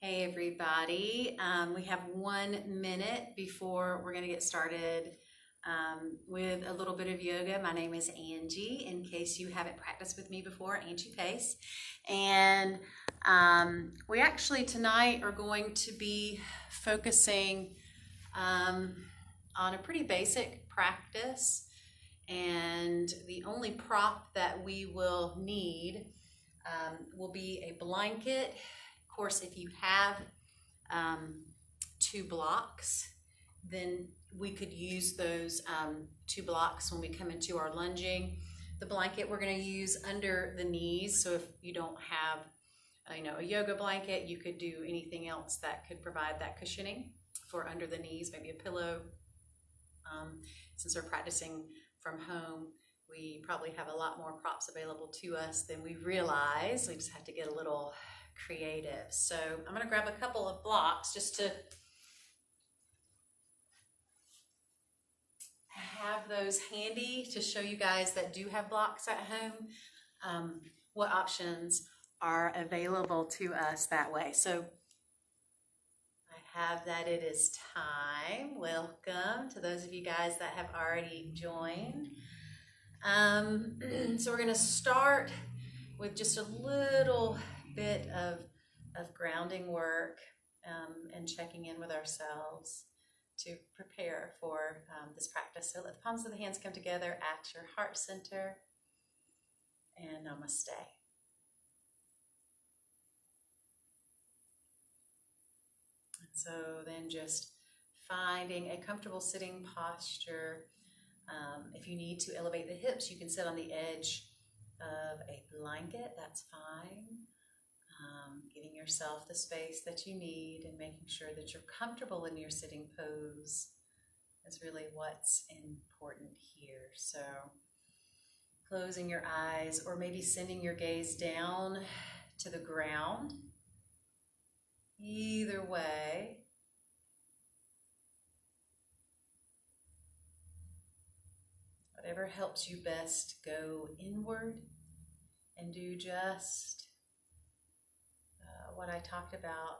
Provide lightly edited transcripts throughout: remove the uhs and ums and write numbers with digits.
Hey everybody, we have 1 minute before we're going to get started with a little bit of yoga. My name is Angie, in case you haven't practiced with me before, Angie Pace. And we actually tonight are going to be focusing on a pretty basic practice. And the only prop that we will need will be a blanket. Of course, if you have 2 blocks, then we could use those 2 blocks when we come into our lunging. The blanket we're going to use under the knees. So if you don't have, a yoga blanket, you could do anything else that could provide that cushioning for under the knees, maybe a pillow. Since we're practicing from home, we probably have a lot more props available to us than we realize. We just have to get a little creative. So I'm going to grab a couple of blocks just to have those handy to show you guys that do have blocks at home what options are available to us that way. So I have that it is time. Welcome to those of you guys that have already joined. So we're going to start with just a little bit of grounding work and checking in with ourselves to prepare for this practice. So let the palms of the hands come together at your heart center, and namaste. And so then just finding a comfortable sitting posture. If you need to elevate the hips, you can sit on the edge of a blanket, that's fine. Giving yourself the space that you need and making sure that you're comfortable in your sitting pose is really what's important here. So closing your eyes or maybe sending your gaze down to the ground. Either way. Whatever helps you best, go inward and do just what I talked about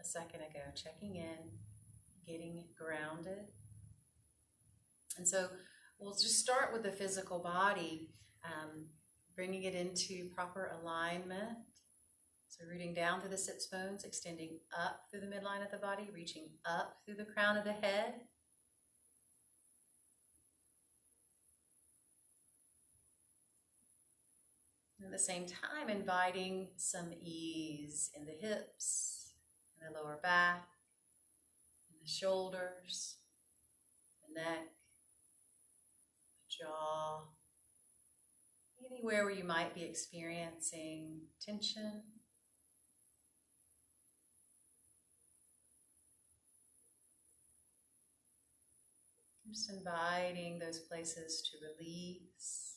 a second ago, checking in, getting grounded. And so we'll just start with the physical body, bringing it into proper alignment. So rooting down through the sits bones, extending up through the midline of the body, reaching up through the crown of the head. At the same time, inviting some ease in the hips, in the lower back, in the shoulders, the neck, the jaw, anywhere where you might be experiencing tension. Just inviting those places to release.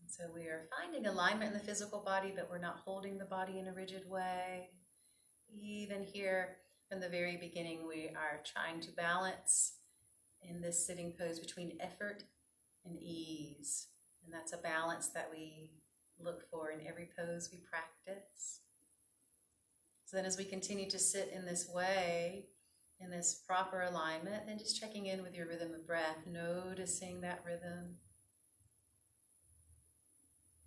So we are finding alignment in the physical body, but we're not holding the body in a rigid way. Even here from the very beginning, we are trying to balance in this sitting pose between effort and ease. And that's a balance that we look for in every pose we practice. So then as we continue to sit in this way, in this proper alignment, then just checking in with your rhythm of breath, noticing that rhythm.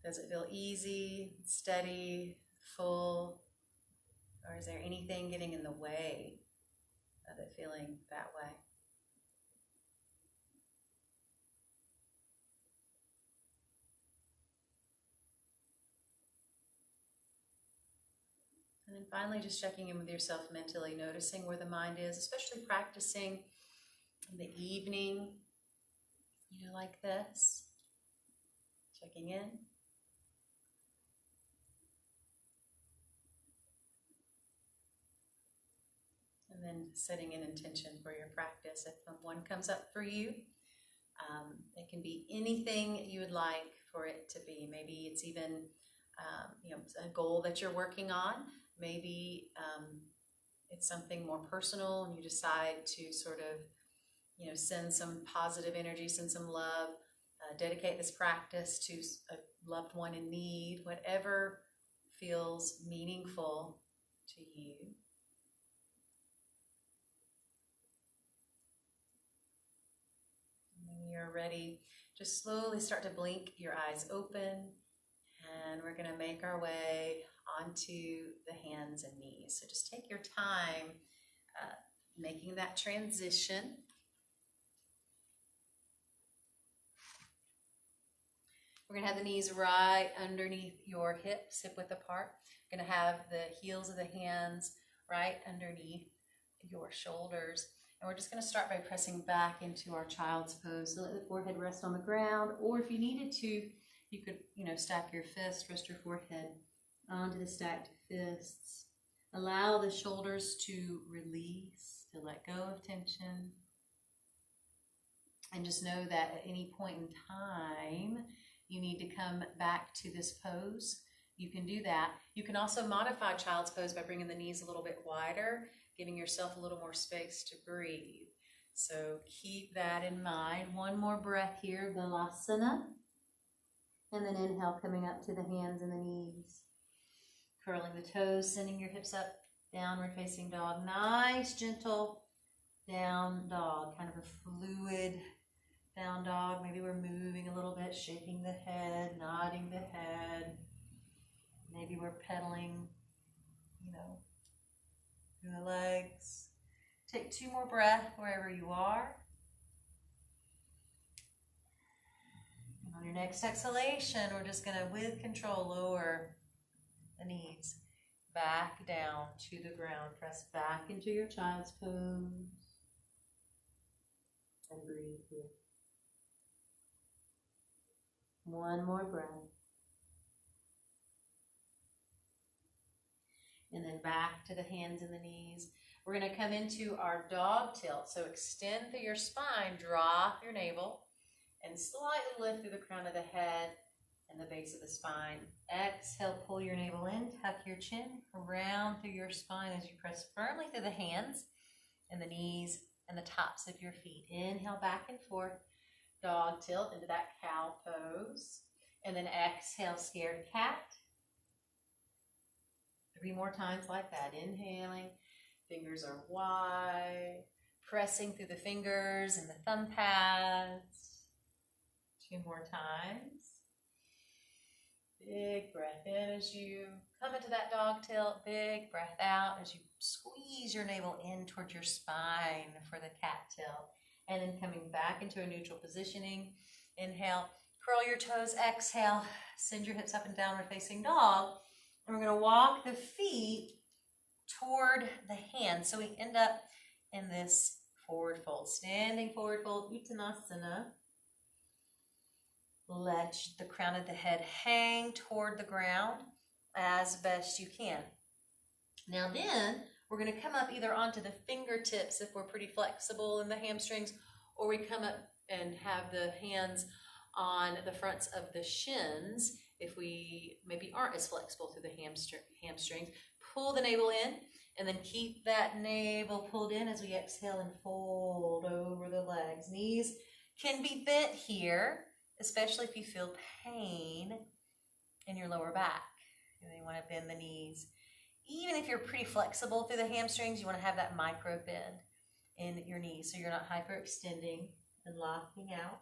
Does it feel easy, steady, full, or is there anything getting in the way of it feeling that way? And then finally, just checking in with yourself mentally, noticing where the mind is, especially practicing in the evening, like this. Checking in. And then setting an intention for your practice. If one comes up for you, it can be anything you would like for it to be. Maybe it's even a goal that you're working on. Maybe it's something more personal and you decide to sort of, send some positive energy, send some love dedicate this practice to a loved one in need, whatever feels meaningful to you. And when you're ready, just slowly start to blink your eyes open, and we're going to make our way onto the hands and knees. So just take your time making that transition. We're going to have the knees right underneath your hips, hip width apart. We're going to have the heels of the hands right underneath your shoulders. And we're just going to start by pressing back into our child's pose. So let the forehead rest on the ground, or if you needed to, you could, stack your fist, rest your forehead onto the stacked fists. Allow the shoulders to release, to let go of tension. And just know that at any point in time, you need to come back to this pose. You can do that. You can also modify child's pose by bringing the knees a little bit wider, giving yourself a little more space to breathe. So keep that in mind. One more breath here, Balasana. And then inhale, coming up to the hands and the knees. Curling the toes, sending your hips up, downward facing dog. Nice, gentle down dog, kind of a fluid down dog. Maybe we're moving a little bit, shaking the head, nodding the head. Maybe we're pedaling, through the legs. Take 2 more breaths wherever you are. And on your next exhalation, we're just going to, with control, lower the knees back down to the ground. Press back into your child's pose. And breathe here. One more breath. And then back to the hands and the knees. We're going to come into our dog tilt. So extend through your spine, drop your navel, and slightly lift through the crown of the head and the base of the spine. Exhale, pull your navel in, tuck your chin, round through your spine as you press firmly through the hands and the knees and the tops of your feet. Inhale, back and forth, dog tilt into that cow pose. And then exhale, scared cat. 3 more times like that. Inhaling, fingers are wide, pressing through the fingers and the thumb pads. 2 more times. Big breath in as you come into that dog tilt. Big breath out as you squeeze your navel in towards your spine for the cat tilt. And then coming back into a neutral positioning. Inhale, curl your toes. Exhale, send your hips up and downward facing dog. And we're going to walk the feet toward the hands. So we end up in this forward fold. Standing forward fold, Uttanasana. Let the crown of the head hang toward the ground as best you can. Now then, we're going to come up either onto the fingertips if we're pretty flexible in the hamstrings, or we come up and have the hands on the fronts of the shins if we maybe aren't as flexible through the hamstrings. Pull the navel in and then keep that navel pulled in as we exhale and fold over the legs. Knees can be bent here, especially if you feel pain in your lower back. And you want to bend the knees. Even if you're pretty flexible through the hamstrings, you want to have that micro bend in your knees so you're not hyperextending and locking out.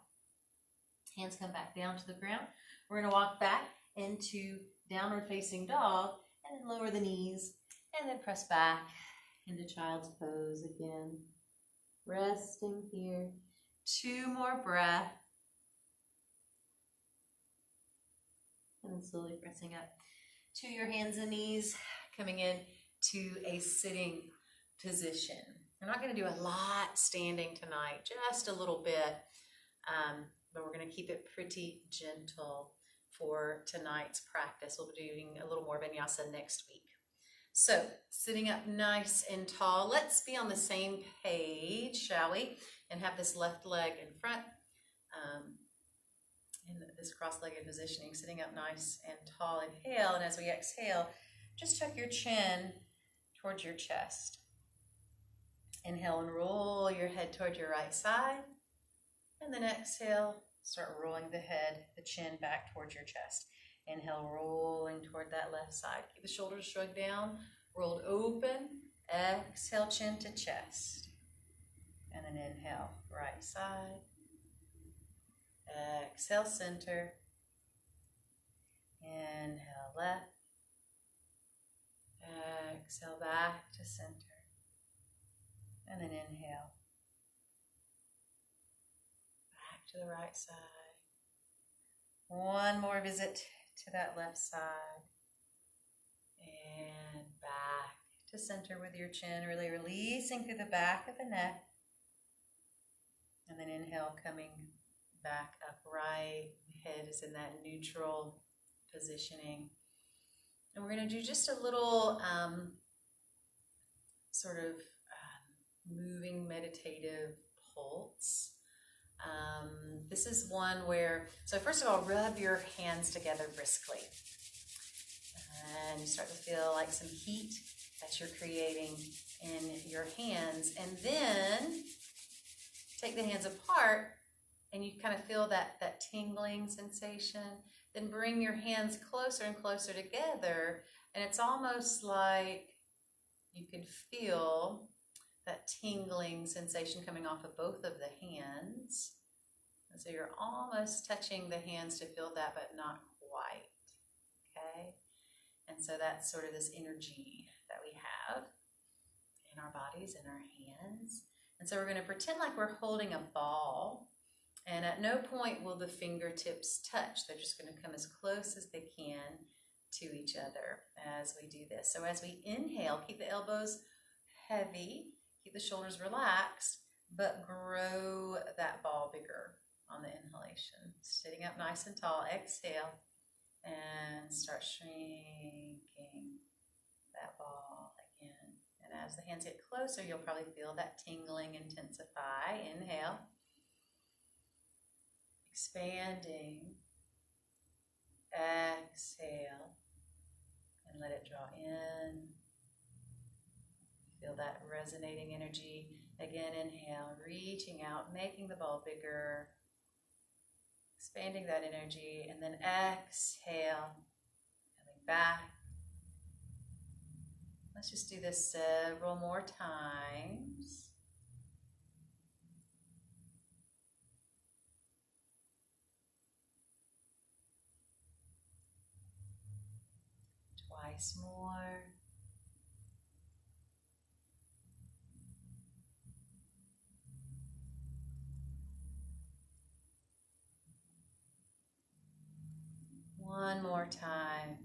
Hands come back down to the ground. We're going to walk back into downward facing dog and then lower the knees and then press back into child's pose again. Resting here. 2 more breaths. And then slowly pressing up to your hands and knees, coming in to a sitting position. We're not going to do a lot standing tonight, just a little bit, but we're going to keep it pretty gentle for tonight's practice. We'll be doing a little more vinyasa next week. So, sitting up nice and tall. Let's be on the same page, shall we? And have this left leg in front. In this cross-legged positioning, sitting up nice and tall. Inhale, and as we exhale, just tuck your chin towards your chest. Inhale and roll your head toward your right side. And then exhale, Start rolling the head, the chin back towards your chest. Inhale, rolling toward that left side. Keep the shoulders shrugged down, rolled open. Exhale, chin to chest. And then inhale, right side. Exhale, center. Inhale, left. Exhale, back to center. And then inhale. Back to the right side. One more visit to that left side. And back to center with your chin, really releasing through the back of the neck. And then inhale, coming back upright. Head is in that neutral positioning. And we're going to do just a little moving meditative pulse. This is one where, so first of all, rub your hands together briskly. And you start to feel like some heat that you're creating in your hands. And then take the hands apart and you kind of feel that tingling sensation. Then bring your hands closer and closer together. And it's almost like you can feel that tingling sensation coming off of both of the hands. And so you're almost touching the hands to feel that, but not quite, okay? And so that's sort of this energy that we have in our bodies, in our hands. And so we're going to pretend like we're holding a ball, and at no point will the fingertips touch. They're just going to come as close as they can to each other as we do this. So as we inhale, keep the elbows heavy, keep the shoulders relaxed, but grow that ball bigger on the inhalation. Sitting up nice and tall, exhale, and start shrinking that ball again. And as the hands get closer, you'll probably feel that tingling intensify. Inhale, expanding, exhale, and let it draw in. Feel that resonating energy. Again, inhale, reaching out, making the ball bigger, expanding that energy, and then exhale, coming back. Let's just do this several more times. Twice more. One more time.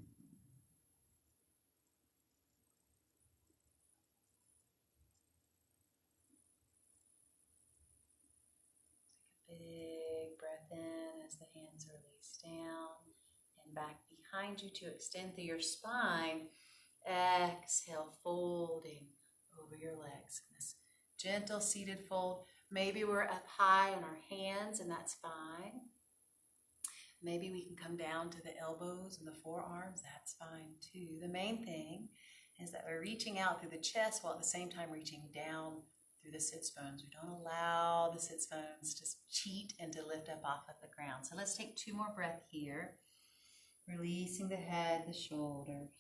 Take a big breath in as the hands release down and back behind you to extend through your spine. Exhale, folding over your legs. This gentle seated fold. Maybe we're up high on our hands, and that's fine. Maybe we can come down to the elbows and the forearms. That's fine too. The main thing is that we're reaching out through the chest while at the same time reaching down through the sits bones. We don't allow the sits bones to cheat and to lift up off of the ground. So let's take 2 more breaths here. Releasing the head, the shoulders.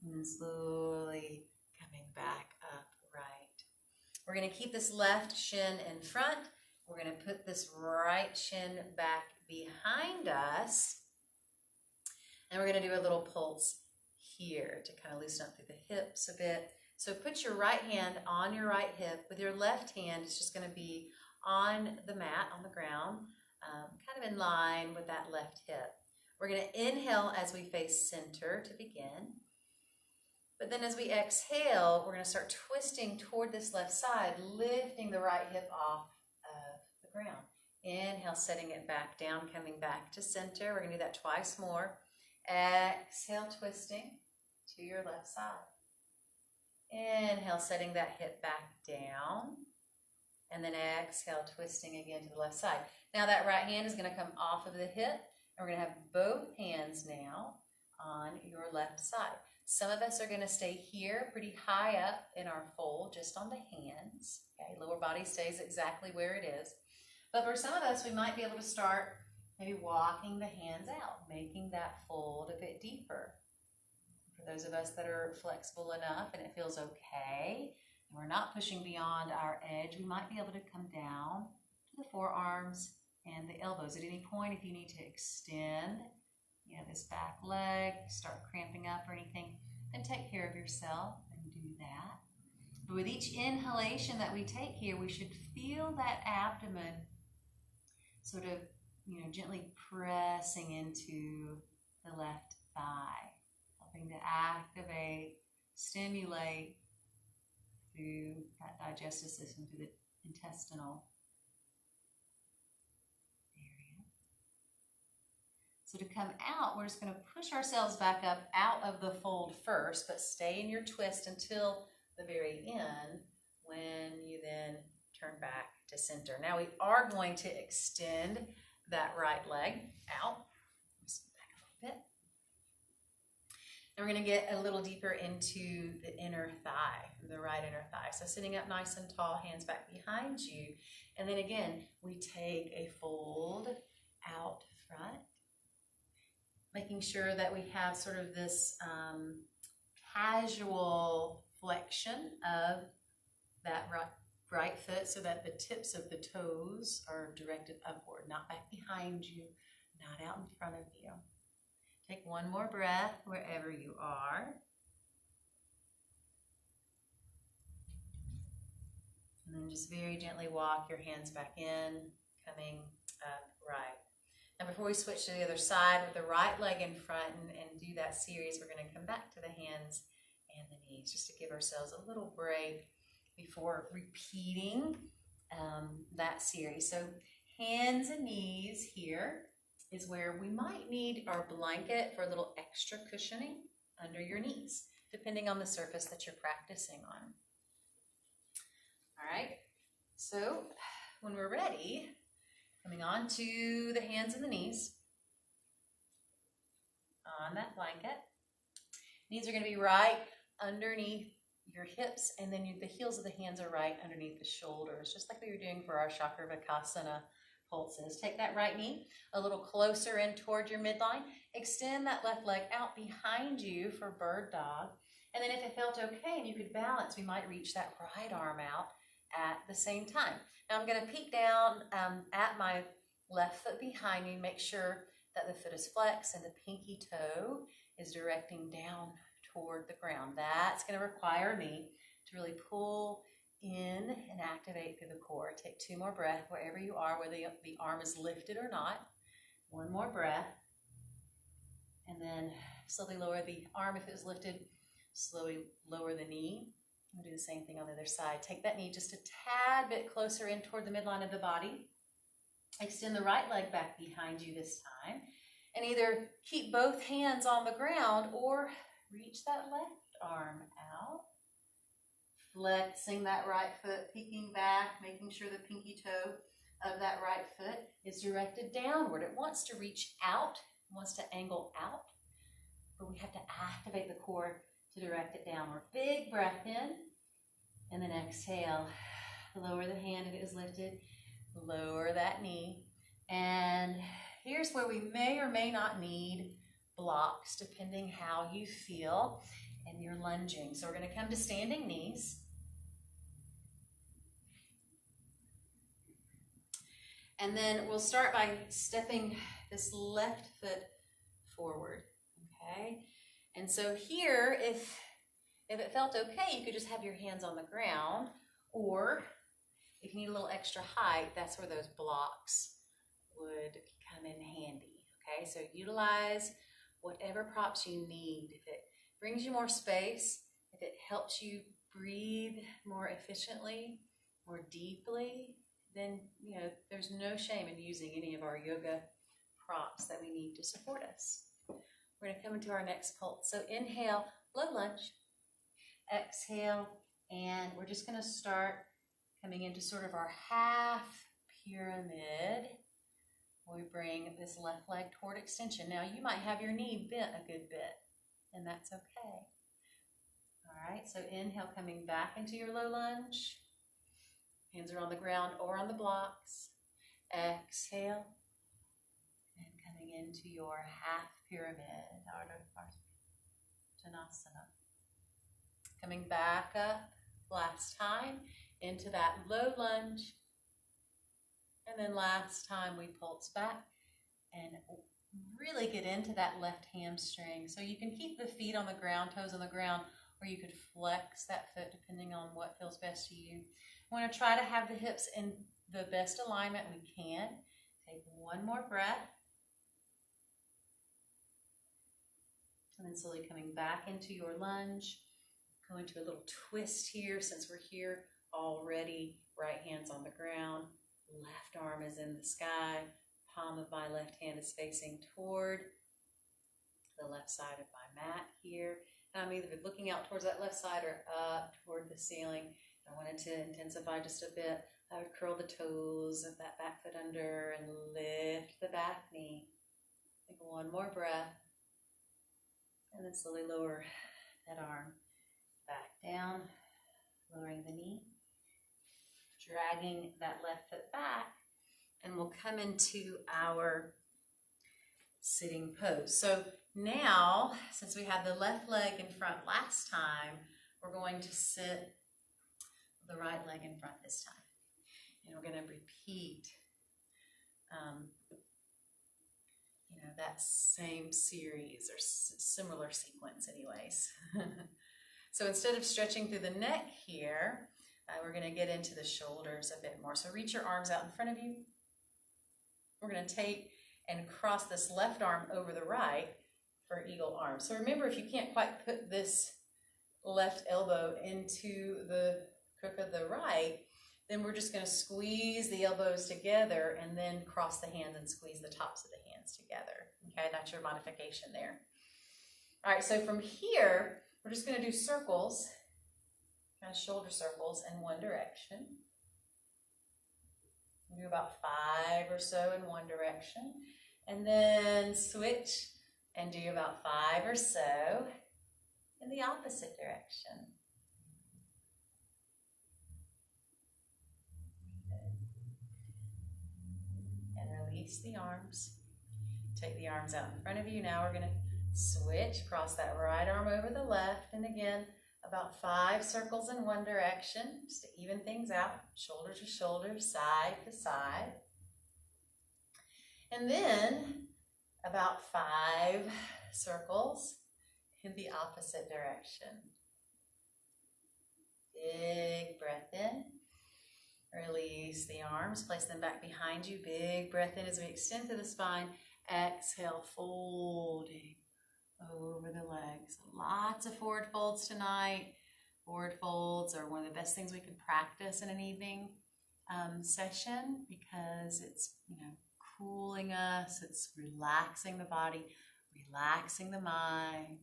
And then slowly coming back up. We're going to keep this left shin in front. We're going to put this right shin back behind us. And we're going to do a little pulse here to kind of loosen up through the hips a bit. So put your right hand on your right hip. With your left hand, it's just going to be on the mat, on the ground, kind of in line with that left hip. We're going to inhale as we face center to begin. But then as we exhale, we're going to start twisting toward this left side, lifting the right hip off of the ground. Inhale, setting it back down, coming back to center. We're going to do that twice more. Exhale, twisting to your left side. Inhale, setting that hip back down. And then exhale, twisting again to the left side. Now that right hand is going to come off of the hip. And we're going to have both hands now on your left side. Some of us are going to stay here pretty high up in our fold, just on the hands. Okay, lower body stays exactly where it is. But for some of us, we might be able to start maybe walking the hands out, making that fold a bit deeper. For those of us that are flexible enough and it feels okay, and we're not pushing beyond our edge, we might be able to come down to the forearms and the elbows. At any point, if you need to extend, this back leg, start cramping up or anything, then take care of yourself and do that. But with each inhalation that we take here, we should feel that abdomen sort of, gently pressing into the left thigh, helping to activate, stimulate through that digestive system, through the intestinal area. So to come out, we're just going to push ourselves back up out of the fold first, but stay in your twist until the very end, when you then turn back to center. Now we are going to extend that right leg out. Just back a little bit. And we're going to get a little deeper into the inner thigh, the right inner thigh. So sitting up nice and tall, hands back behind you. And then again, we take a fold out front, making sure that we have sort of this casual flexion of that right foot, so that the tips of the toes are directed upward, not back behind you, not out in front of you. Take one more breath wherever you are. And then just very gently walk your hands back in, coming up right. Now before we switch to the other side with the right leg in front and do that series, we're going to come back to the hands and the knees, just to give ourselves a little break before repeating that series. So hands and knees here is where we might need our blanket for a little extra cushioning under your knees, depending on the surface that you're practicing on. All right, so when we're ready, coming on to the hands and the knees on that blanket. Knees are going to be right underneath your hips, and then the heels of the hands are right underneath the shoulders, just like we were doing for our Chakravarkasana pulses. Take that right knee a little closer in toward your midline. Extend that left leg out behind you for bird dog. And then if it felt okay and you could balance, we might reach that right arm out at the same time. Now I'm going to peek down at my left foot behind me. Make sure that the foot is flexed and the pinky toe is directing down toward the ground. That's going to require me to really pull in and activate through the core. Take two more breaths wherever you are, whether the arm is lifted or not. One more breath. And then slowly lower the arm if it was lifted. Slowly lower the knee. We'll do the same thing on the other side. Take that knee just a tad bit closer in toward the midline of the body. Extend the right leg back behind you this time. And either keep both hands on the ground or reach that left arm out. Flexing that right foot, peeking back, making sure the pinky toe of that right foot is directed downward. It wants to reach out, it wants to angle out, but we have to activate the core to direct it downward. Big breath in, and then exhale. Lower the hand if it is lifted. Lower that knee. And here's where we may or may not need blocks, depending how you feel and you're lunging. So we're going to come to standing knees. And then we'll start by stepping this left foot forward, okay? And so here, if it felt okay, you could just have your hands on the ground, or if you need a little extra height, that's where those blocks would come in handy, okay? So utilize whatever props you need. If it brings you more space, if it helps you breathe more efficiently, more deeply, then, there's no shame in using any of our yoga props that we need to support us. We're going to come into our next pulse. So inhale, low lunge. Exhale, and we're just going to start coming into sort of our half pyramid. We bring this left leg toward extension. Now you might have your knee bent a good bit, and that's okay. right, so inhale, coming back into your low lunge. Hands are on the ground or on the blocks. Exhale. And coming into your half pyramid, Ardha Uttanasana. Coming back up last time into that low lunge. And then last time we pulse back and really get into that left hamstring. So you can keep the feet on the ground, toes on the ground, or you could flex that foot depending on what feels best to you. We want to try to have the hips in the best alignment we can. Take one more breath. And then slowly coming back into your lunge. Go into a little twist here since we're here already. Right hand's on the ground. Left arm is in the sky. Palm of my left hand is facing toward the left side of my mat here. And I'm either looking out towards that left side or up toward the ceiling. I wanted to intensify just a bit. I would curl the toes of that back foot under and lift the back knee. Take one more breath. And then slowly lower that arm back down, lowering the knee, dragging that left foot back, and we'll come into our sitting pose. So now, since we had the left leg in front last time, we're going to sit the right leg in front this time. And we're going to repeat that same series or similar sequence anyways. So instead of stretching through the neck here, we're going to get into the shoulders a bit more. So reach your arms out in front of you. We're going to take and cross this left arm over the right for eagle arm. So remember, if you can't quite put this left elbow into the crook of the right, then we're just going to squeeze the elbows together and then cross the hands and squeeze the tops of the hands together. Okay, that's your modification there. All right, so from here, we're just going to do circles, kind of shoulder circles in one direction. We'll do about 5 or so in one direction. And then switch and do about 5 or so in the opposite direction. And release the arms. Take the arms out in front of you. Now we're going to switch, cross that right arm over the left. And again, about 5 circles in one direction, just to even things out, shoulder to shoulder, side to side. And then about 5 circles in the opposite direction. Big breath in. Release the arms, place them back behind you. Big breath in as we extend through the spine. Exhale, folding over the legs. Lots of forward folds tonight. Forward folds are one of the best things we can practice in an evening session because it's, cooling us. It's relaxing the body, relaxing the mind.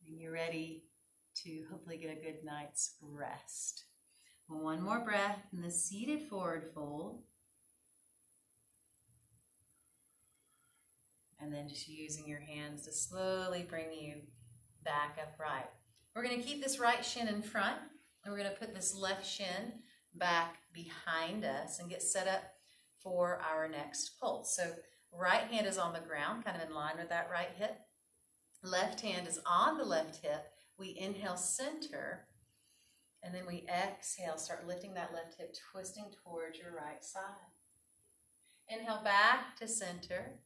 And you're ready to hopefully get a good night's rest. One more breath in the seated forward fold. And then just using your hands to slowly bring you back upright. We're going to keep this right shin in front, and we're going to put this left shin back behind us and get set up for our next pulse. So right hand is on the ground, kind of in line with that right hip. Left hand is on the left hip. We inhale, center, and then we exhale, start lifting that left hip, twisting towards your right side. Inhale back to center.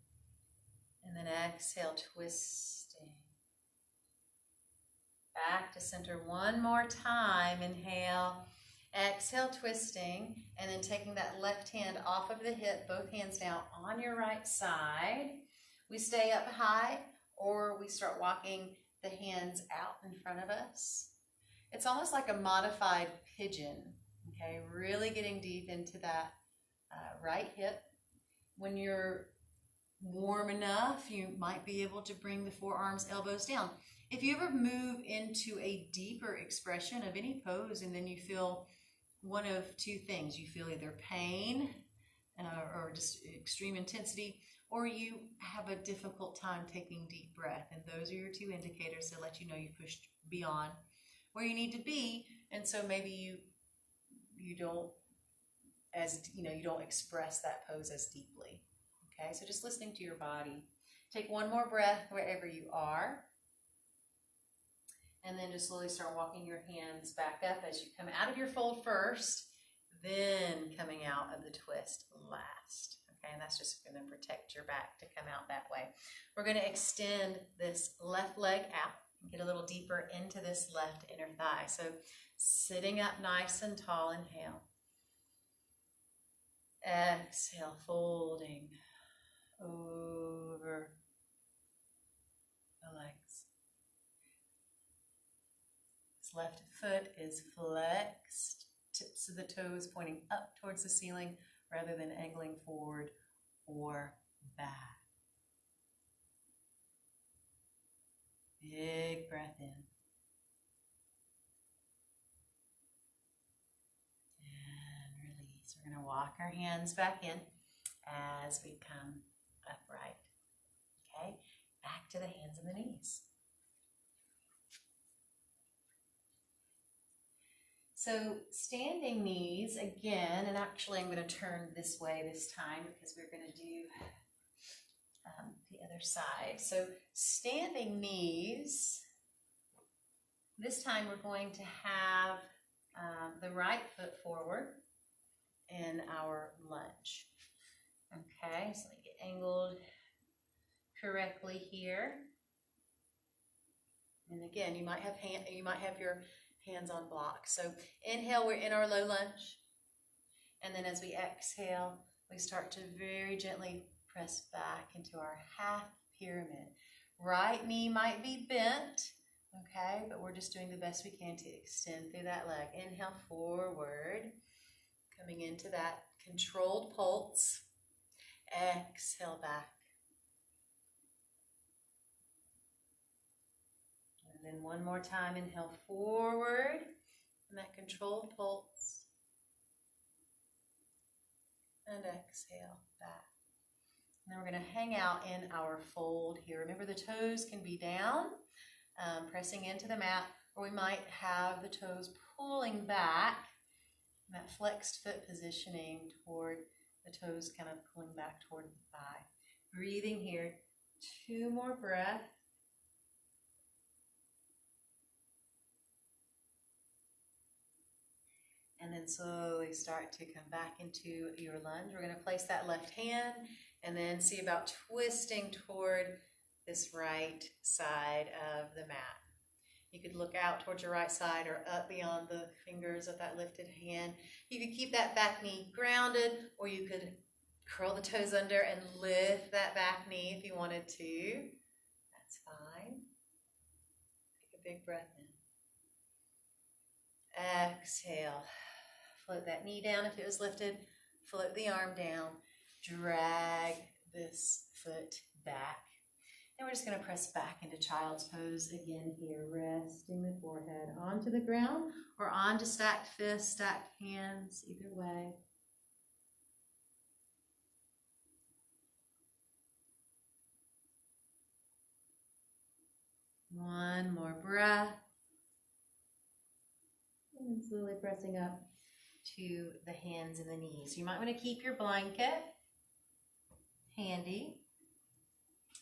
And then exhale, twisting. Back to center one more time. Inhale, exhale, twisting. And then taking that left hand off of the hip, both hands now on your right side. We stay up high or we start walking the hands out in front of us. It's almost like a modified pigeon, okay? Really getting deep into that right hip. When you're warm enough, you might be able to bring the forearms, elbows down. If you ever move into a deeper expression of any pose and then you feel one of two things, you feel either pain or just extreme intensity, or you have a difficult time taking deep breath, and those are your two indicators to let you know you pushed beyond where you need to be, and so maybe you don't, as you know, you don't express that pose as deeply. Okay, so just listening to your body. Take one more breath wherever you are. And then just slowly start walking your hands back up as you come out of your fold first, then coming out of the twist last. Okay, and that's just going to protect your back to come out that way. We're going to extend this left leg out and get a little deeper into this left inner thigh. So sitting up nice and tall, inhale. Exhale, folding over the legs. This left foot is flexed, tips of the toes pointing up towards the ceiling rather than angling forward or back. Big breath in. And release. We're going to walk our hands back in as we come upright. Okay, back to the hands and the knees. So standing knees again, and actually I'm going to turn this way this time because we're going to do the other side. So standing knees, this time we're going to have the right foot forward in our lunge. Okay, so let me get angled correctly here. And again, you might have your hands on blocks. So inhale, we're in our low lunge. And then as we exhale, we start to very gently press back into our half pyramid. Right knee might be bent, okay, but we're just doing the best we can to extend through that leg. Inhale, forward, coming into that controlled pulse. Exhale, back. And then one more time, inhale forward, and that controlled pulse. And exhale, back. And then we're going to hang out in our fold here. Remember, the toes can be down, pressing into the mat, or we might have the toes pulling back, and that flexed foot positioning toward the toes kind of pulling back toward the thigh. Breathing here, 2 more breaths. And then slowly start to come back into your lunge. We're going to place that left hand and then see about twisting toward this right side of the mat. You could look out towards your right side or up beyond the fingers of that lifted hand. You could keep that back knee grounded, or you could curl the toes under and lift that back knee if you wanted to. That's fine. Take a big breath in. Exhale. Float that knee down if it was lifted. Float the arm down. Drag this foot back. And we're just going to press back into child's pose again here, resting the forehead onto the ground or onto stacked fists, stacked hands, either way. One more breath. And slowly pressing up to the hands and the knees. You might want to keep your blanket handy.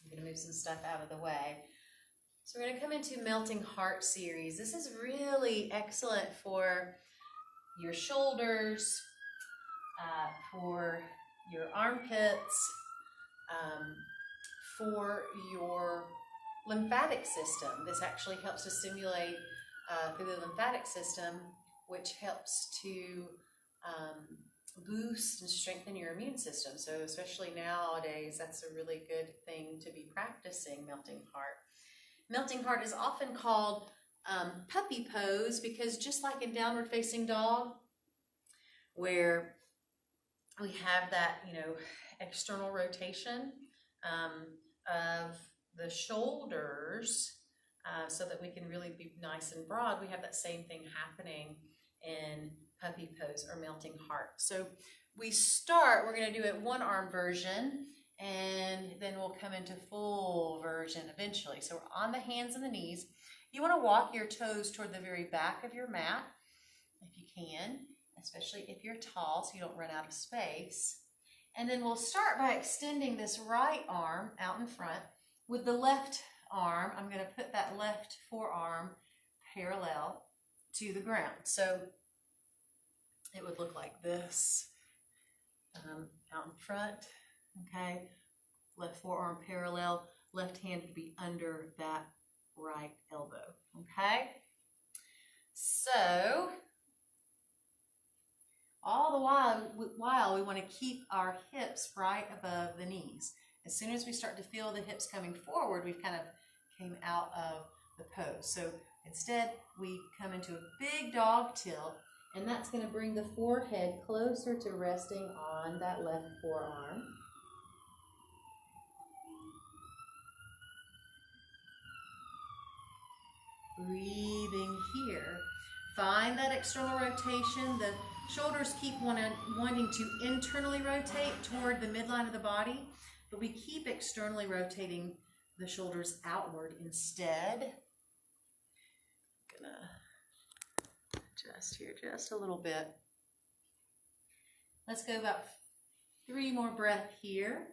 I'm going to move some stuff out of the way. So we're going to come into Melting Heart series. This is really excellent for your shoulders, for your armpits, for your lymphatic system. This actually helps to stimulate through the lymphatic system, which helps to boost and strengthen your immune system. So especially nowadays, that's a really good thing to be practicing, Melting Heart. Melting Heart is often called puppy pose because just like in Downward Facing Dog, where we have that, external rotation of the shoulders so that we can really be nice and broad, we have that same thing happening in puppy pose or Melting Heart. So we're going to do it one arm version, and then we'll come into full version eventually. So we're on the hands and the knees, You want to walk your toes toward the very back of your mat, if you can, especially if you're tall so you don't run out of space. And then we'll start by extending this right arm out in front. With the left arm, I'm going to put that left forearm parallel to the ground. So it would look like this, out in front, okay? Left forearm parallel, left hand would be under that right elbow, okay? So all the while we want to keep our hips right above the knees. As soon as we start to feel the hips coming forward, we've kind of came out of the pose. So instead, we come into a big dog tilt, and that's going to bring the forehead closer to resting on that left forearm. Breathing here. Find that external rotation. The shoulders keep wanting to internally rotate toward the midline of the body, but we keep externally rotating the shoulders outward instead. I'm gonna adjust here just a little bit. Let's go about 3 more breaths here.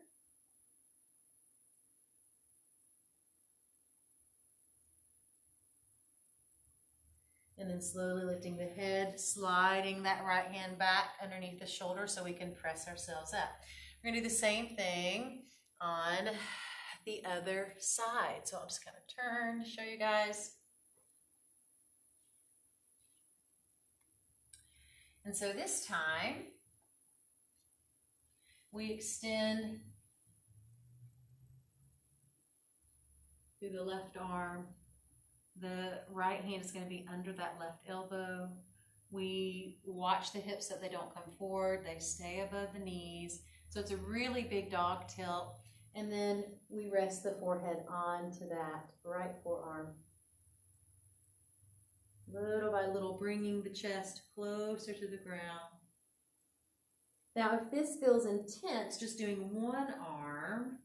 And then slowly lifting the head, sliding that right hand back underneath the shoulder so we can press ourselves up. We're gonna do the same thing on the other side. So I'll just kind of turn to show you guys. And so this time, we extend through the left arm. The right hand is going to be under that left elbow. We watch the hips that they don't come forward. They stay above the knees. So it's a really big dog tilt. And then we rest the forehead onto that right forearm. Little by little, bringing the chest closer to the ground. Now, if this feels intense, just doing one arm,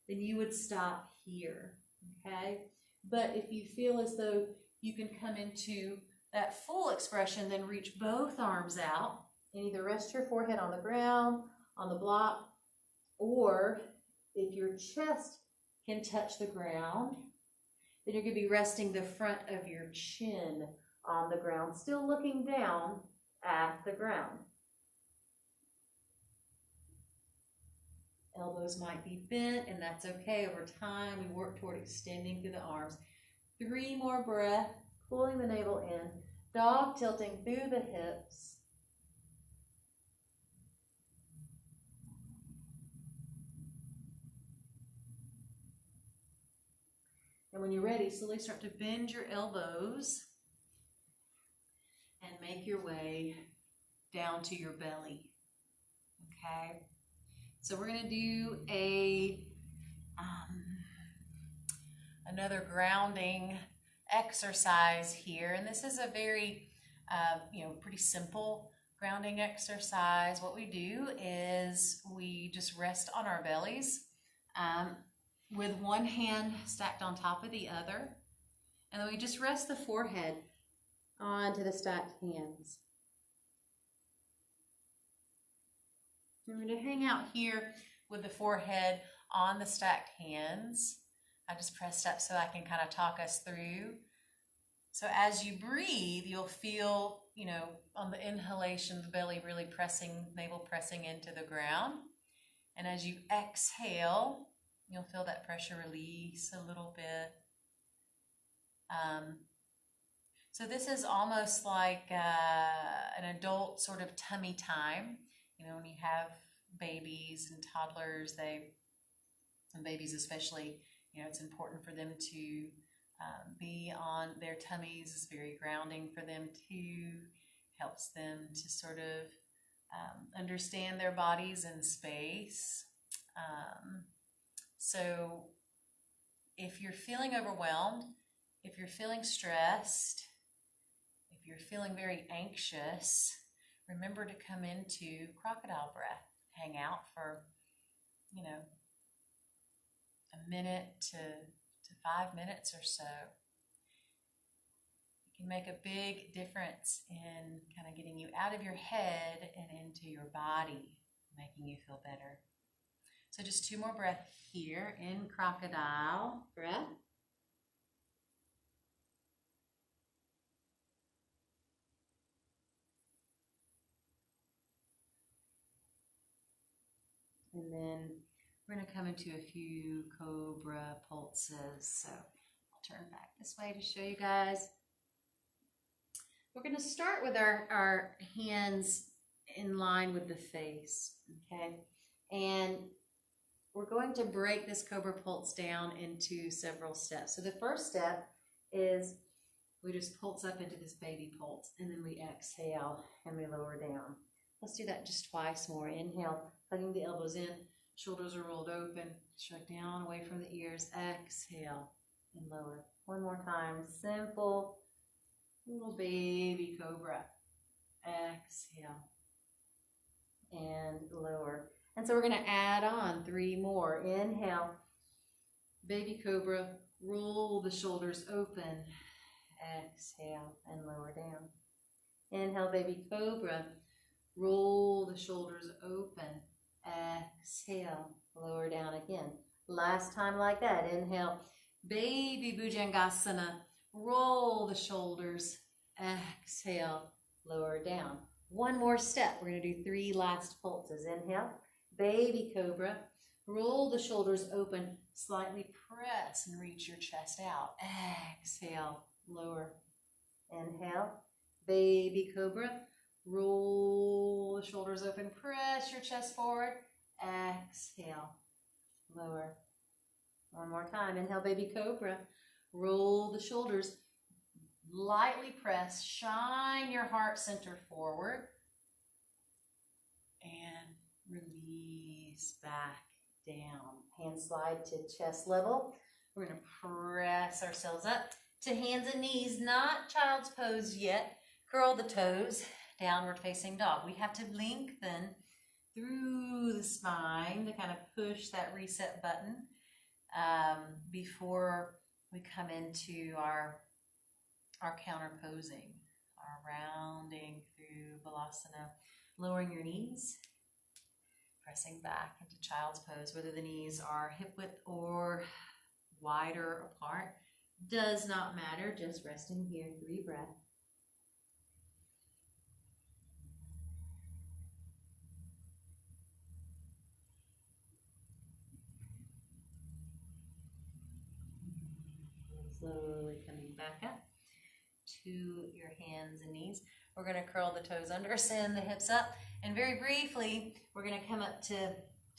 then you would stop here, okay? But if you feel as though you can come into that full expression, then reach both arms out and either rest your forehead on the ground, on the block, or if your chest can touch the ground, then you're going to be resting the front of your chin on the ground, still looking down at the ground. Elbows might be bent, and that's okay. Over time, we work toward extending through the arms. 3 more breaths, pulling the navel in, dog tilting through the hips. And when you're ready, slowly start to bend your elbows and make your way down to your belly, okay? So we're going to do another grounding exercise here, and this is a very, pretty simple grounding exercise. What we do is we just rest on our bellies with one hand stacked on top of the other, and then we just rest the forehead onto the stacked hands. We're going to hang out here with the forehead on the stacked hands. I just pressed up so I can kind of talk us through. So as you breathe, you'll feel, on the inhalation, the belly really pressing, navel pressing into the ground. And as you exhale, you'll feel that pressure release a little bit. So this is almost like an adult sort of tummy time. When you have babies and toddlers, and babies especially, it's important for them to be on their tummies. It's very grounding for them too. Helps them to sort of understand their bodies in space. So if you're feeling overwhelmed, if you're feeling stressed, if you're feeling very anxious, remember to come into crocodile breath. Hang out for, a minute to 5 minutes or so. can make a big difference in kind of getting you out of your head and into your body, making you feel better. So just 2 more breaths here in crocodile breath. And then we're going to come into a few cobra pulses. So I'll turn back this way to show you guys. We're going to start with our hands in line with the face, okay? And we're going to break this cobra pulse down into several steps. So the first step is we just pulse up into this baby pulse, and then we exhale and we lower down. Let's do that just twice more. Inhale, hugging the elbows in, shoulders are rolled open, shrug down away from the ears. Exhale and lower. One more time, simple little baby cobra. Exhale and lower. And so we're going to add on 3 more. Inhale, baby cobra, roll the shoulders open. Exhale and lower down. Inhale, baby cobra, roll the shoulders open. Exhale, lower down again. Last time like that. Inhale, baby bhujangasana, roll the shoulders. Exhale, lower down. One more step. We're going to do 3 last pulses. Inhale, baby cobra, roll the shoulders open, slightly press and reach your chest out. Exhale, lower. Inhale, baby cobra, roll the shoulders open, press your chest forward. Exhale, lower. One more time. Inhale, baby cobra, roll the shoulders, lightly press, shine your heart center forward, and release back down. Hands slide to chest level. We're going to press ourselves up to hands and knees, not child's pose yet. Curl the toes, downward facing dog. We have to lengthen through the spine to kind of push that reset button before we come into our counter posing, our rounding through Balasana. Lowering your knees, pressing back into child's pose, whether the knees are hip width or wider apart, does not matter, just resting here. 3 breaths. Slowly coming back up to your hands and knees. We're going to curl the toes under, send the hips up, and very briefly, we're going to come up to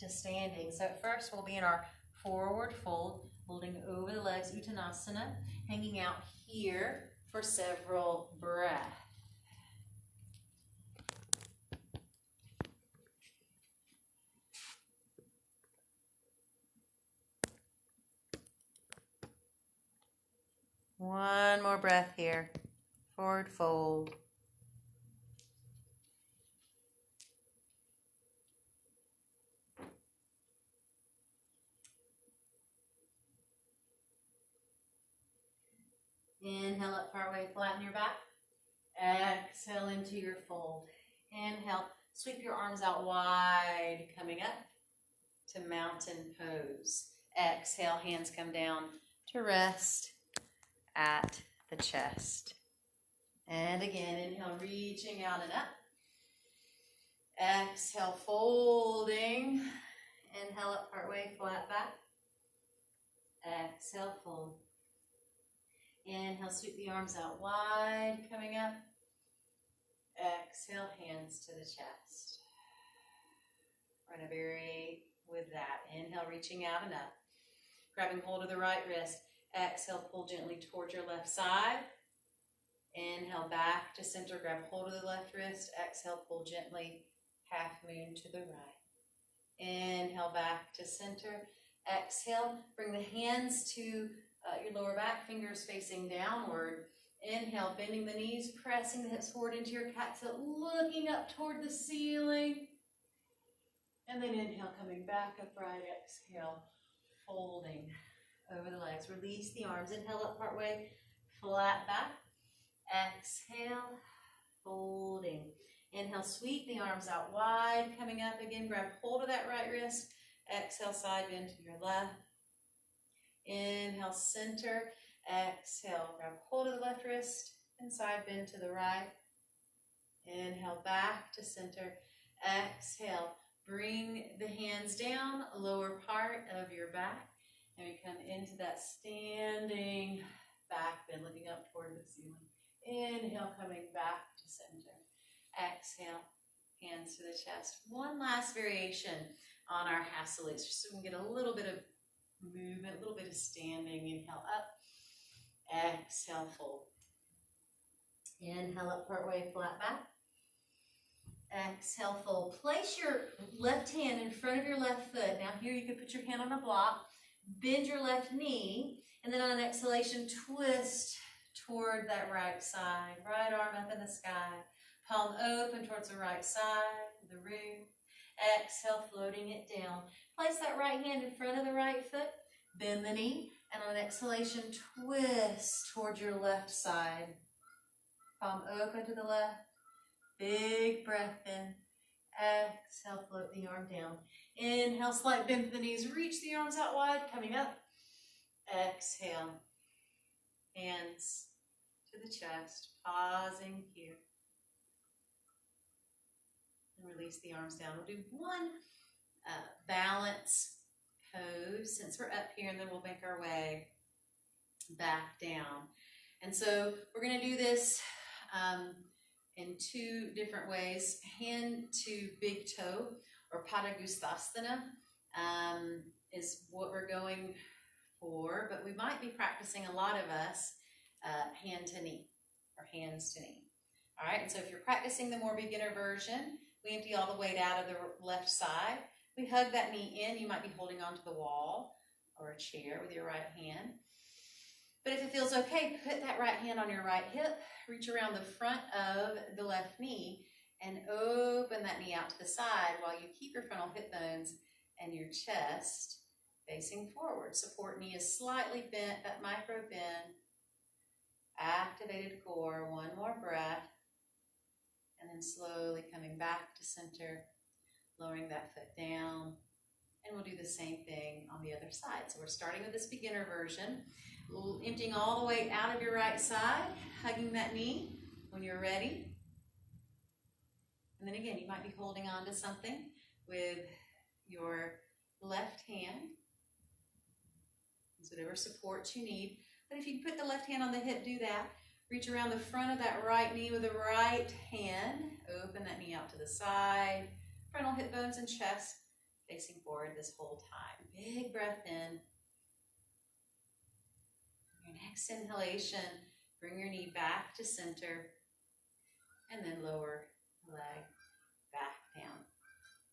standing. So at first, we'll be in our forward fold, holding over the legs, Uttanasana, hanging out here for several breaths. One more breath here. Forward fold. Inhale up partway, flatten your back. Exhale into your fold. Inhale, sweep your arms out wide, coming up to mountain pose. Exhale, hands come down to rest at the chest. And again, inhale, reaching out and up. Exhale, folding. Inhale up partway, flat back. Exhale, fold. Inhale, sweep the arms out wide, coming up. Exhale, hands to the chest. We're going to vary with that. Inhale, reaching out and up. Grabbing hold of the right wrist. Exhale, pull gently towards your left side. Inhale, back to center. Grab hold of the left wrist. Exhale, pull gently, half moon to the right. Inhale, back to center. Exhale, bring the hands to your lower back, fingers facing downward. Inhale, bending the knees, pressing the hips forward into your cat tilt, looking up toward the ceiling. And then inhale, coming back upright. Exhale, folding over the legs. Release the arms. Inhale up partway, flat back. Exhale, folding. Inhale, sweep the arms out wide, coming up again. Grab hold of that right wrist. Exhale, side bend to your left. Inhale, center. Exhale, grab hold of the left wrist and side bend to the right. Inhale, back to center. Exhale, bring the hands down, lower part of your back. And we come into that standing back bend, looking up toward the ceiling. Inhale, coming back to center. Exhale, hands to the chest. One last variation on our half salutes, just so we can get a little bit of movement, a little bit of standing. Inhale up. Exhale, fold. Inhale up partway, flat back. Exhale, fold. Place your left hand in front of your left foot. Now here you can put your hand on a block. Bend your left knee. And then on an exhalation, twist toward that right side. Right arm up in the sky. Palm open towards the right side of the room. Exhale, floating it down. Place that right hand in front of the right foot. Bend the knee. And on an exhalation, twist towards your left side. Palm open to the left. Big breath in. Exhale, float the arm down. Inhale, slight bend to the knees. Reach the arms out wide, coming up. Exhale. Hands to the chest. Pausing here. And release the arms down. We'll do one balance pose since we're up here, and then we'll make our way back down. And so we're going to do this in two different ways. Hand to big toe, or Padangusthasana, is what we're going for, but we might be practicing, a lot of us, hand to knee, or hands to knee. All right, and so if you're practicing the more beginner version, we empty all the weight out of the left side. We hug that knee in. You might be holding onto the wall or a chair with your right hand. But if it feels okay, put that right hand on your right hip, reach around the front of the left knee, and open that knee out to the side while you keep your frontal hip bones and your chest facing forward. Support knee is slightly bent, that micro bend. Activated core, one more breath. And then slowly coming back to center, lowering that foot down. And we'll do the same thing on the other side. So we're starting with this beginner version. Emptying all the way out of your right side, hugging that knee when you're ready. And then again, you might be holding on to something with your left hand. It's whatever support you need. But if you put the left hand on the hip, do that. Reach around the front of that right knee with the right hand. Open that knee out to the side. Frontal hip bones and chest facing forward this whole time. Big breath in. Your next inhalation, bring your knee back to center. And then lower the leg back down.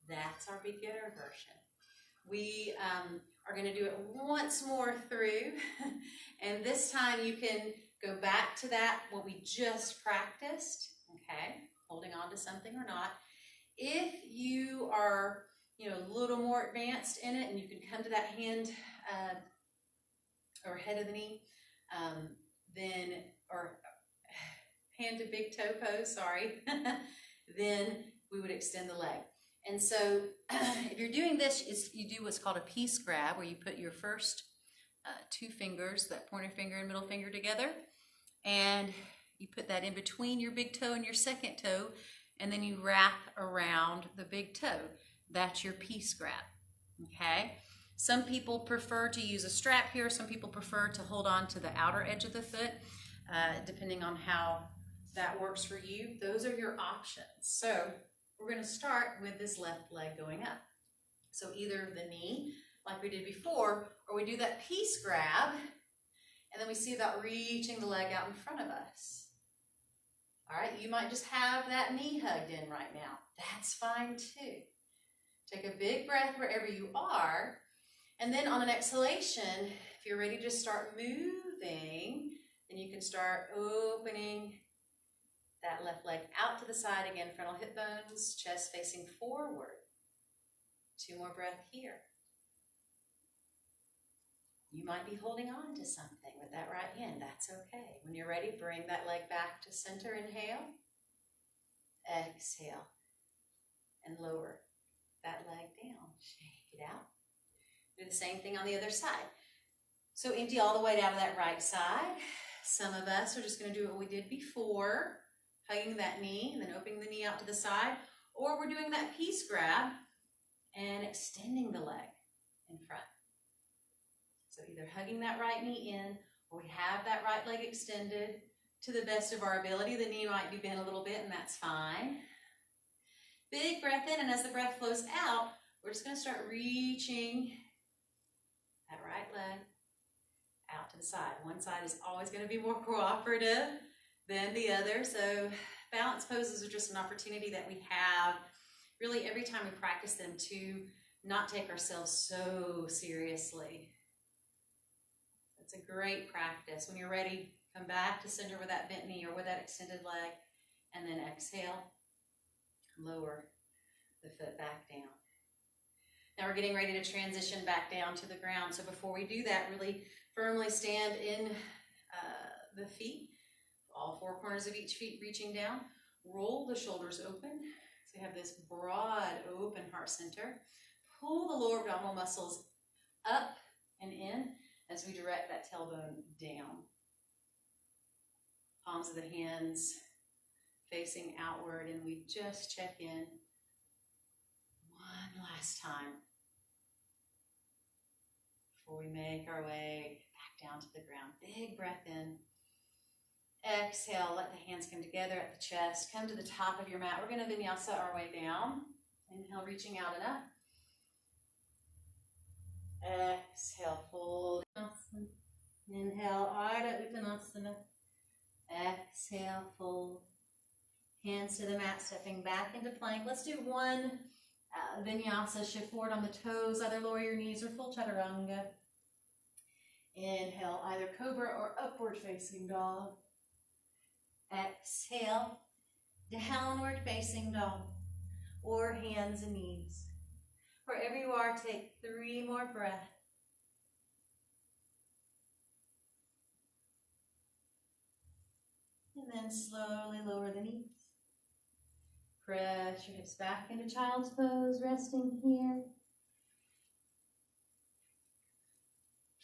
That's our beginner version. We are going to do it once more through. And this time you can go back to that, what we just practiced, okay? Holding on to something or not. If you are, a little more advanced in it, and you can come to that hand or head of the knee, or hand to big toe pose, sorry, then we would extend the leg. And so if you're doing this, you do what's called a piece grab, where you put your first two fingers, that pointer finger and middle finger together, and you put that in between your big toe and your second toe, and then you wrap around the big toe. That's your piece grab, okay? Some people prefer to use a strap here. Some people prefer to hold on to the outer edge of the foot, depending on how that works for you. Those are your options. So we're going to start with this left leg going up. So either the knee, like we did before, or we do that piece grab, and then we see about reaching the leg out in front of us. All right, you might just have that knee hugged in right now. That's fine too. Take a big breath wherever you are, and then on an exhalation, if you're ready to start moving, then you can start opening that left leg out to the side again, frontal hip bones, chest facing forward. Two more breaths here. You might be holding on to something with that right hand. That's okay. When you're ready, bring that leg back to center. Inhale. Exhale. And lower that leg down. Shake it out. Do the same thing on the other side. So empty all the way down to that right side. Some of us are just going to do what we did before, hugging that knee and then opening the knee out to the side. Or we're doing that peace grab and extending the leg in front. So either hugging that right knee in, or we have that right leg extended to the best of our ability. The knee might be bent a little bit, and that's fine. Big breath in, and as the breath flows out, we're just going to start reaching that right leg out to the side. One side is always going to be more cooperative than the other. So balance poses are just an opportunity that we have really every time we practice them to not take ourselves so seriously. It's a great practice. When you're ready, come back to center with that bent knee or with that extended leg, and then exhale, lower the foot back down. Now we're getting ready to transition back down to the ground. So before we do that, really firmly stand in the feet, all four corners of each feet reaching down. Roll the shoulders open. So you have this broad, open heart center. Pull the lower abdominal muscles up and in as we direct that tailbone down. Palms of the hands facing outward, and we just check in one last time before we make our way back down to the ground. Big breath in. Exhale, let the hands come together at the chest. Come to the top of your mat. We're going to vinyasa our way down. Inhale, reaching out and up. Exhale, fold. Inhale, Ardha Uttanasana. Exhale, fold. Hands to the mat, stepping back into plank. Let's do one vinyasa. Shift forward on the toes. Either lower your knees or full chaturanga. Inhale, either cobra or upward facing dog. Exhale, downward facing dog, or hands and knees. Wherever you are, take 3 more breaths. And then slowly lower the knees. Press your hips back into child's pose, resting here.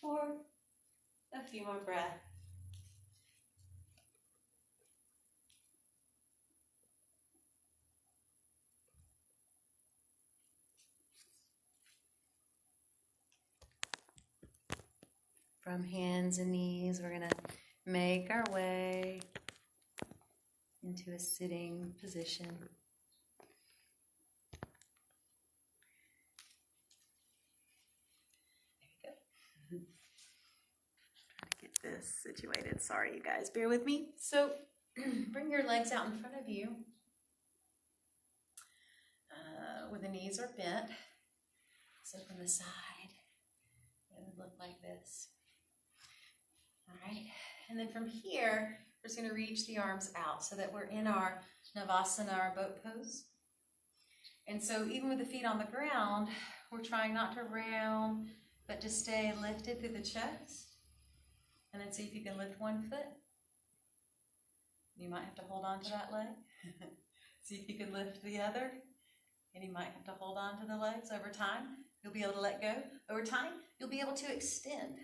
For a few more breaths. From hands and knees, we're going to make our way into a sitting position. There we go. Trying to get this situated. Sorry, you guys. Bear with me. So, bring your legs out in front of you where the knees are bent. So from the side, it would look like this. All right, and then from here, we're just going to reach the arms out so that we're in our Navasana, our boat pose. And so even with the feet on the ground, we're trying not to round, but to stay lifted through the chest. And then see if you can lift one foot. You might have to hold on to that leg. See if you can lift the other. And you might have to hold on to the legs. Over time, you'll be able to let go. Over time, you'll be able to extend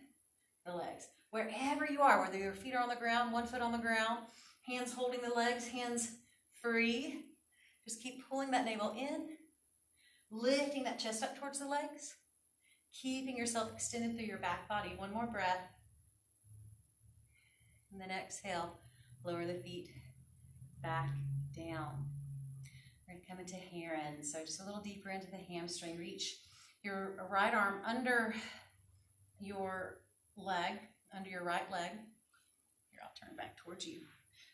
the legs. Wherever you are, whether your feet are on the ground, one foot on the ground, hands holding the legs, hands free. Just keep pulling that navel in, lifting that chest up towards the legs, keeping yourself extended through your back body. One more breath. And then exhale, lower the feet back down. We're going to come into Heron. So just a little deeper into the hamstring. Reach your right arm under your leg, under your right leg. Here, I'll turn back towards you.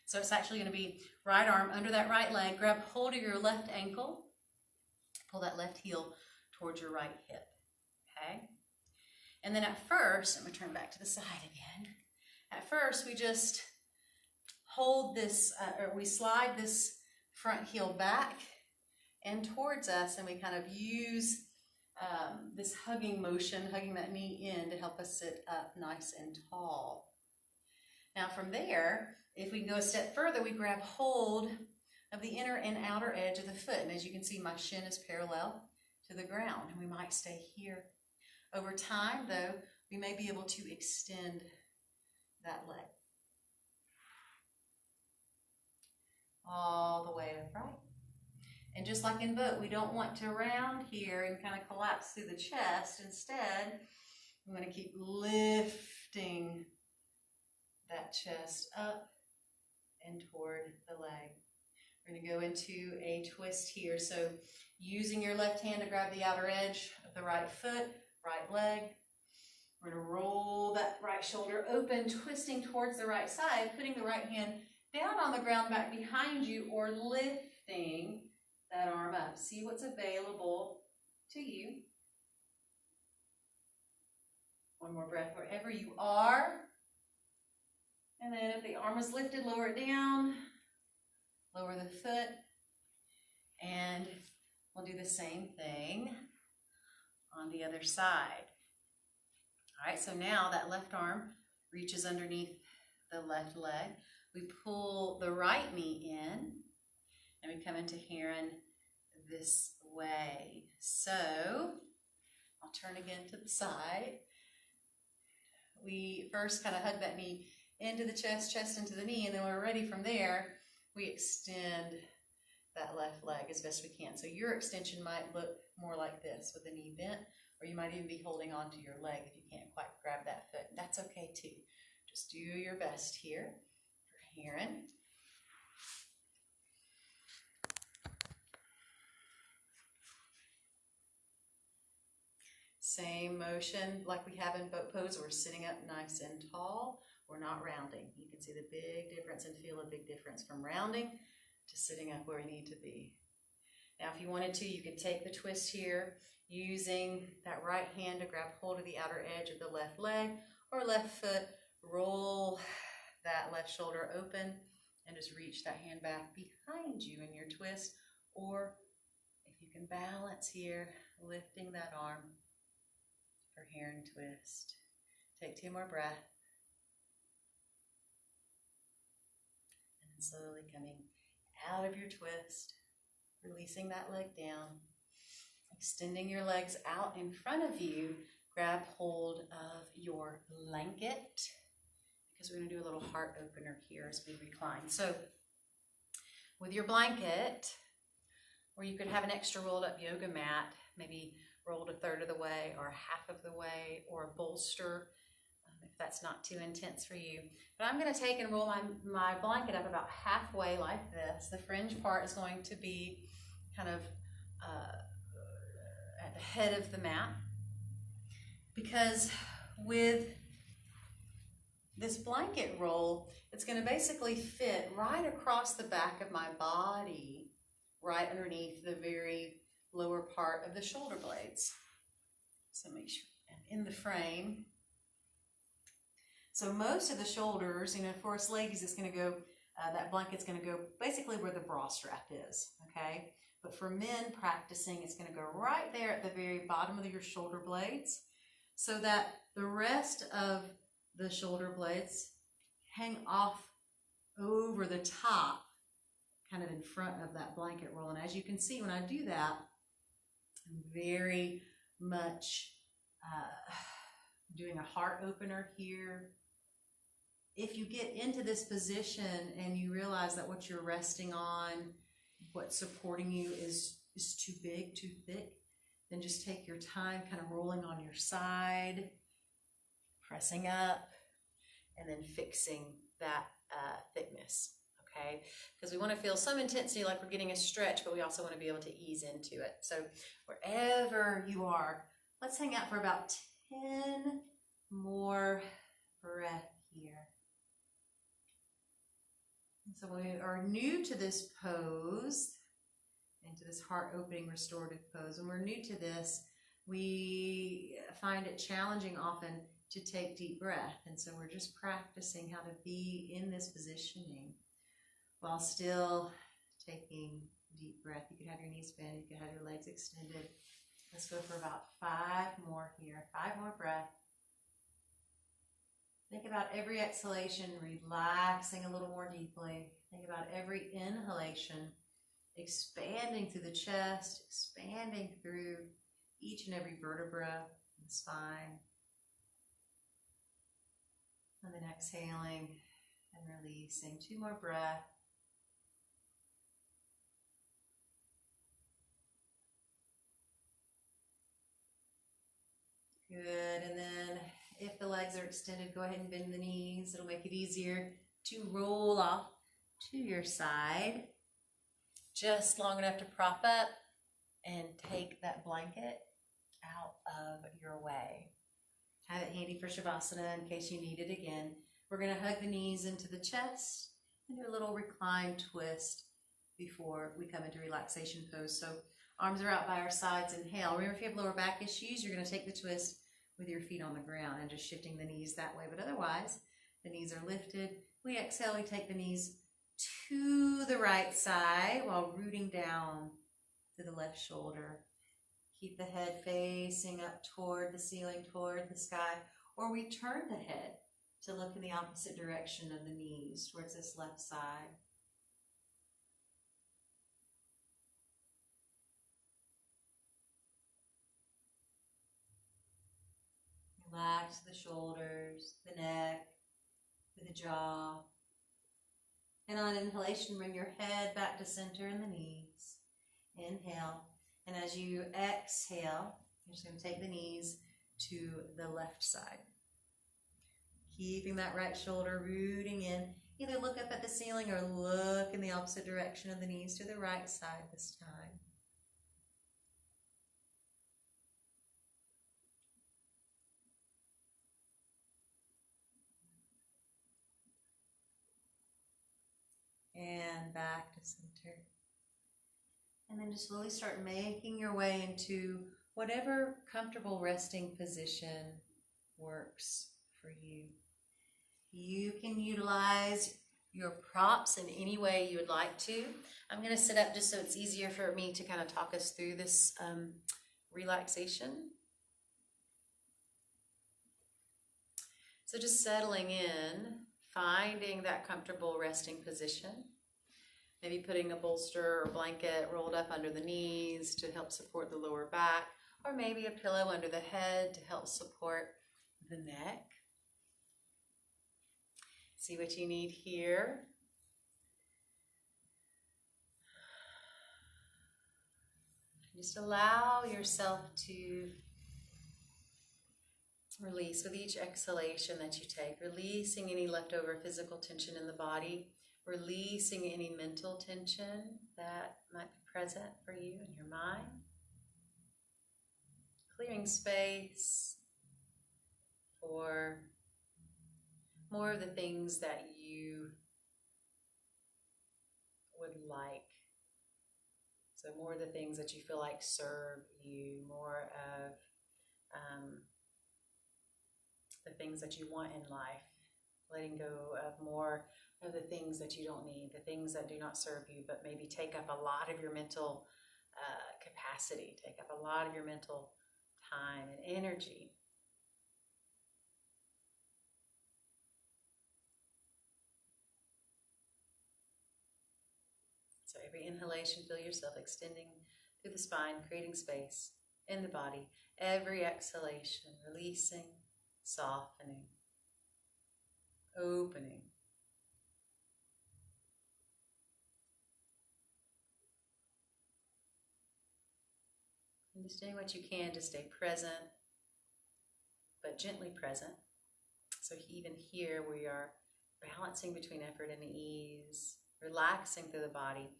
So it's actually going to be right arm under that right leg. Grab hold of your left ankle. Pull that left heel towards your right hip. Okay? And then at first, I'm going to turn back to the side again. At first, we just hold this, or we slide this front heel back and towards us, and we kind of use this hugging motion, hugging that knee in to help us sit up nice and tall. Now from there, if we go a step further, we grab hold of the inner and outer edge of the foot. And as you can see, my shin is parallel to the ground. And we might stay here. Over time, though, we may be able to extend that leg all the way upright. And just like in boat, we don't want to round here and kind of collapse through the chest. Instead, I'm going to keep lifting that chest up and toward the leg. We're going to go into a twist here. So using your left hand to grab the outer edge of the right foot, right leg. We're going to roll that right shoulder open, twisting towards the right side, putting the right hand down on the ground back behind you, or lifting that arm up. See what's available to you. One more breath wherever you are. And then if the arm is lifted, lower it down. Lower the foot. And we'll do the same thing on the other side. All right, so now that left arm reaches underneath the left leg. We pull the right knee in, and we come into Heron this way. So I'll turn again to the side. We first kind of hug that knee into the chest, chest into the knee, and then when we're ready from there, we extend that left leg as best we can. So your extension might look more like this with the knee bent, or you might even be holding on to your leg if you can't quite grab that foot. That's okay too. Just do your best here for Heron. Same motion like we have in boat pose. We're sitting up nice and tall. We're not rounding. You can see the big difference and feel a big difference from rounding to sitting up where we need to be. Now, if you wanted to, you could take the twist here using that right hand to grab hold of the outer edge of the left leg or left foot. Roll that left shoulder open and just reach that hand back behind you in your twist. Or if you can balance here, lifting that arm for Heron twist. Take 2 more breaths. And then slowly coming out of your twist, releasing that leg down, extending your legs out in front of you. Grab hold of your blanket because we're going to do a little heart opener here as we recline. So with your blanket, or you could have an extra rolled up yoga mat, maybe rolled 1/3 of the way or 1/2 of the way, or a bolster if that's not too intense for you. But I'm going to take and roll my blanket up about halfway like this. The fringe part is going to be kind of at the head of the mat, because with this blanket roll, it's going to basically fit right across the back of my body, right underneath the very lower part of the shoulder blades. So make sure, and in the frame. So most of the shoulders, for us ladies, it's going to go, that blanket's going to go basically where the bra strap is, okay? But for men practicing, it's going to go right there at the very bottom of your shoulder blades, so that the rest of the shoulder blades hang off over the top, kind of in front of that blanket roll. And as you can see, when I do that, I'm very much doing a heart opener here. If you get into this position and you realize that what you're resting on, what's supporting you is too big, too thick, then just take your time kind of rolling on your side, pressing up, and then fixing that thickness, okay? Because we want to feel some intensity like we're getting a stretch, but we also want to be able to ease into it. So wherever you are, let's hang out for about 10 more breaths here. So when we are new to this pose, into this heart-opening restorative pose, when we're new to this, we find it challenging often to take deep breath. And so we're just practicing how to be in this positioning while still taking deep breath. You could have your knees bent, you could have your legs extended. Let's go for about 5 more here. 5 more breaths. Think about every exhalation relaxing a little more deeply. Think about every inhalation expanding through the chest, expanding through each and every vertebra in the spine. And then exhaling and releasing. 2 more breaths. Good, and then if the legs are extended, go ahead and bend the knees. It'll make it easier to roll off to your side. Just long enough to prop up and take that blanket out of your way. Have it handy for Shavasana in case you need it again. We're going to hug the knees into the chest and do a little recline twist before we come into relaxation pose. So arms are out by our sides. Inhale. Remember, if you have lower back issues, you're going to take the twist with your feet on the ground and just shifting the knees that way. But otherwise, the knees are lifted. We exhale, we take the knees to the right side while rooting down to the left shoulder. Keep the head facing up toward the ceiling, toward the sky, or we turn the head to look in the opposite direction of the knees, towards this left side. Relax the shoulders, the neck, the jaw. And on inhalation, bring your head back to center in the knees. Inhale. And as you exhale, you're just going to take the knees to the left side. Keeping that right shoulder rooting in. Either look up at the ceiling or look in the opposite direction of the knees to the right side this time. And back to center. And then just slowly start making your way into whatever comfortable resting position works for you. You can utilize your props in any way you would like to. I'm going to sit up just so it's easier for me to kind of talk us through this relaxation. So just settling in, finding that comfortable resting position. Maybe putting a bolster or blanket rolled up under the knees to help support the lower back, or maybe a pillow under the head to help support the neck. See what you need here. Just allow yourself to release with each exhalation that you take, releasing any leftover physical tension in the body, releasing any mental tension that might be present for you in your mind. Clearing space for more of the things that you would like. So more of the things that you feel like serve you, more of the things that you want in life. Letting go of more of the things that you don't need, the things that do not serve you, but maybe take up a lot of your mental capacity, take up a lot of your mental time and energy. So every inhalation, feel yourself extending through the spine, creating space in the body. Every exhalation, releasing, softening, opening. And just doing what you can to stay present, but gently present. So even here we are balancing between effort and ease, relaxing through the body,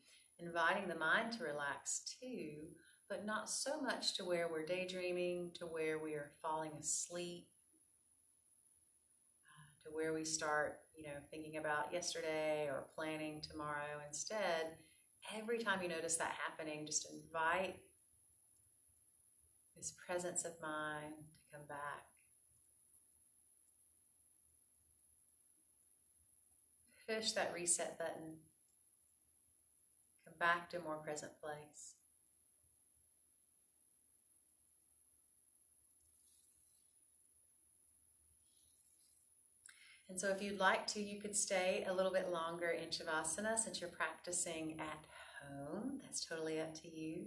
inviting the mind to relax too, but not so much to where we're daydreaming, to where we are falling asleep, to where we start, thinking about yesterday or planning tomorrow. Instead, every time you notice that happening, just invite this presence of mind to come back. Push that reset button. Come back to a more present place. And so if you'd like to, you could stay a little bit longer in Shavasana since you're practicing at home. That's totally up to you.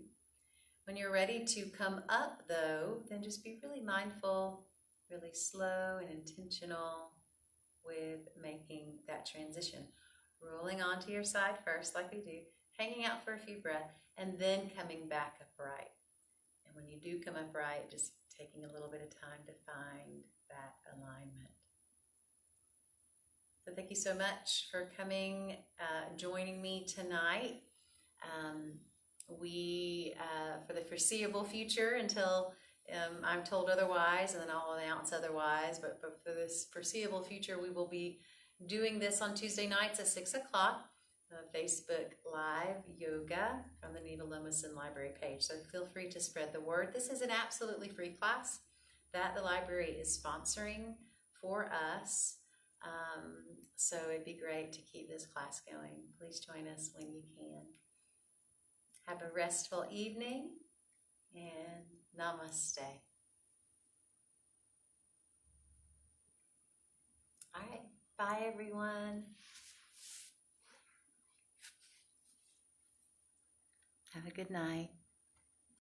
When you're ready to come up though, then just be really mindful, really slow and intentional with making that transition. Rolling onto your side first like we do, hanging out for a few breaths, and then coming back upright. And when you do come upright, just taking a little bit of time to find that alignment. So thank you so much for coming, joining me tonight. For the foreseeable future, until I'm told otherwise, and then I'll announce otherwise, but for this foreseeable future, we will be doing this on Tuesday nights at 6 o'clock, Facebook Live Yoga from the Neva Lomason Library page. So feel free to spread the word. This is an absolutely free class that the library is sponsoring for us. So it'd be great to keep this class going. Please join us when you can. Have a restful evening and namaste. All right, bye everyone. Have a good night.